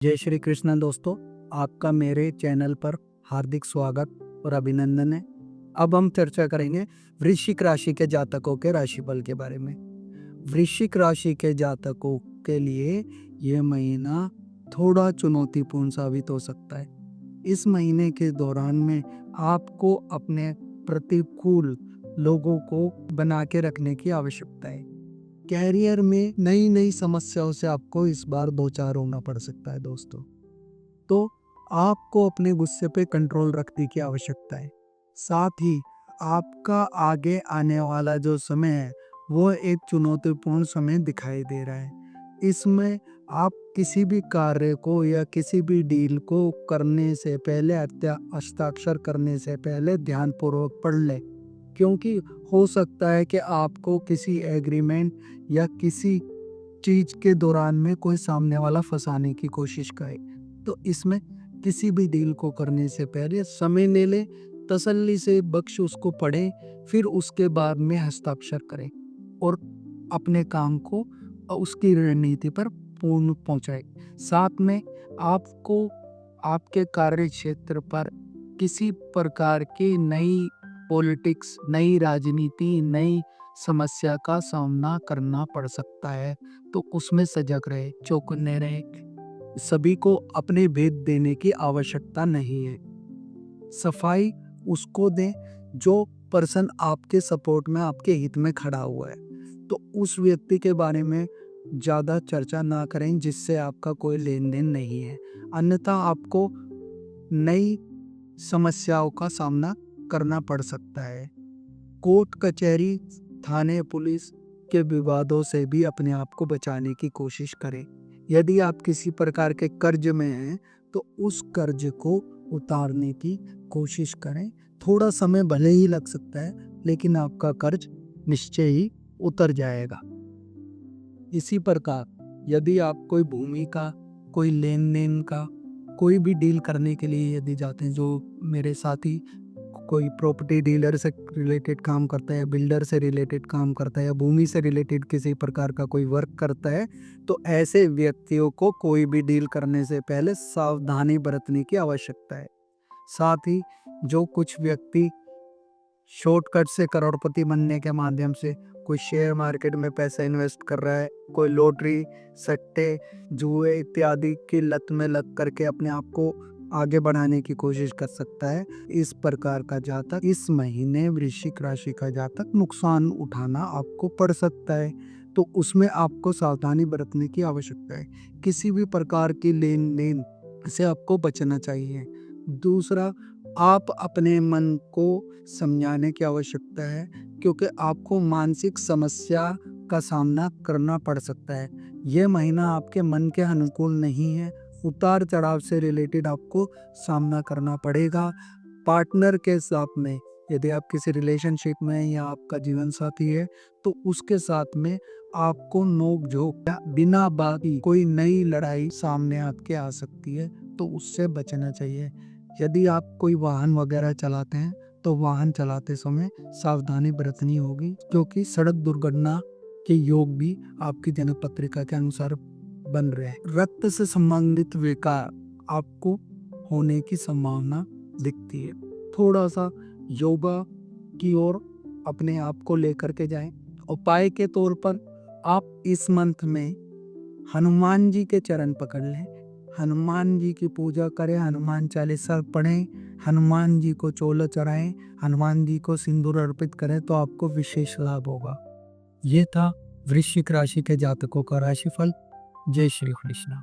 जय श्री कृष्ण दोस्तों, आपका मेरे चैनल पर हार्दिक स्वागत और अभिनंदन है। अब हम चर्चा करेंगे वृश्चिक राशि के जातकों के राशिफल के बारे में। वृश्चिक राशि के जातकों के लिए यह महीना थोड़ा चुनौतीपूर्ण साबित हो सकता है। इस महीने के दौरान में आपको अपने प्रतिकूल लोगों को बना के रखने की आवश्यकता है। कैरियर में नई नई समस्याओं से आपको इस बार दो चार होना पड़ सकता है दोस्तों। तो आपको अपने गुस्से पे कंट्रोल रखने की आवश्यकता है। साथ ही आपका आगे आने वाला जो समय है वो एक चुनौतीपूर्ण समय दिखाई दे रहा है। इसमें आप किसी भी कार्य को या किसी भी डील को करने से पहले हस्ताक्षर करने से पहले ध्यानपूर्वक पढ़ लें, क्योंकि हो सकता है कि आपको किसी एग्रीमेंट या किसी चीज के दौरान में कोई सामने वाला फंसाने की कोशिश करे। तो इसमें किसी भी डील को करने से पहले समय ले ले, तसल्ली से बख्श उसको पढ़े, फिर उसके बाद में हस्ताक्षर करें और अपने काम को उसकी रणनीति पर पूर्ण पहुंचाए। साथ में आपको आपके कार्य क्षेत्र पर किसी प्रकार की नई पॉलिटिक्स, नई राजनीति, नई समस्या का सामना करना पड़ सकता है। तो उसमें सजग रहे, चौकन्ने रहे। सभी को अपने भेद देने की आवश्यकता नहीं है। सफाई उसको दें जो पर्सन आपके सपोर्ट में, आपके हित में खड़ा हुआ है। तो उस व्यक्ति के बारे में ज़्यादा चर्चा ना करें जिससे आपका कोई लेन देन नहीं है, अन्यथा आपको नई समस्याओं का सामना करना पड़ सकता है। कोर्ट कचहरी, थाने, पुलिस के विवादों से भी अपने आप को बचाने की कोशिश करें। यदि आप किसी प्रकार के कर्ज में हैं तो उस कर्ज को उतारने की कोशिश करें। थोड़ा समय भले ही लग सकता है, लेकिन आपका कर्ज निश्चय ही उतर जाएगा। इसी प्रकार यदि आप कोई भूमि का, कोई लेन देन का, कोई भी डील करने के लिए यदि जाते हैं, जो मेरे साथी कोई प्रॉपर्टी डीलर से रिलेटेड काम करता है, बिल्डर से रिलेटेड काम करता है या भूमि से रिलेटेड किसी प्रकार का कोई वर्क करता है, तो ऐसे व्यक्तियों को कोई भी डील करने से पहले सावधानी बरतने की आवश्यकता है। साथ ही जो कुछ व्यक्ति शॉर्टकट से करोड़पति बनने के माध्यम से कोई शेयर मार्केट में पैसा इन्वेस्ट कर रहा है, कोई लॉटरी, सट्टे, जुए इत्यादि की लत में लग करके अपने आप को आगे बढ़ाने की कोशिश कर सकता है। इस प्रकार का जातक, इस महीने वृश्चिक राशि का जातक नुकसान उठाना आपको पड़ सकता है। तो उसमें आपको सावधानी बरतने की आवश्यकता है। किसी भी प्रकार की लेन देन से आपको बचना चाहिए। दूसरा, आप अपने मन को समझाने की आवश्यकता है, क्योंकि आपको मानसिक समस्या का सामना करना पड़ सकता है। यह महीना आपके मन के अनुकूल नहीं है। उतार चढ़ाव से रिलेटेड आपको सामना करना पड़ेगा। पार्टनर के साथ में, यदि आप किसी रिलेशनशिप में या आपका जीवन साथी है, तो उसके साथ में आपको नोक झोंक या बिना बात की कोई नई लड़ाई सामने आपके आ सकती है, तो उससे बचना चाहिए। यदि आप कोई वाहन वगैरह चलाते हैं तो वाहन चलाते समय सावधानी बरतनी होगी, क्योंकि सड़क दुर्घटना के योग भी आपकी जन्म पत्रिका के अनुसार बन रहे हैं। रक्त से संबंधित विकार आपको होने की संभावना दिखती है। थोड़ा सा योगा की ओर अपने आप को लेकर के जाएं। उपाय के तौर पर आप इस मंथ में हनुमान जी के चरण पकड़ लें, हनुमान जी की पूजा करें, हनुमान चालीसा पढ़ें, हनुमान जी को चोला चढ़ाएं, हनुमान जी को सिंदूर अर्पित करें, तो आपको विशेष लाभ होगा। ये था वृश्चिक राशि के जातकों का राशिफल। जय श्री कृष्ण।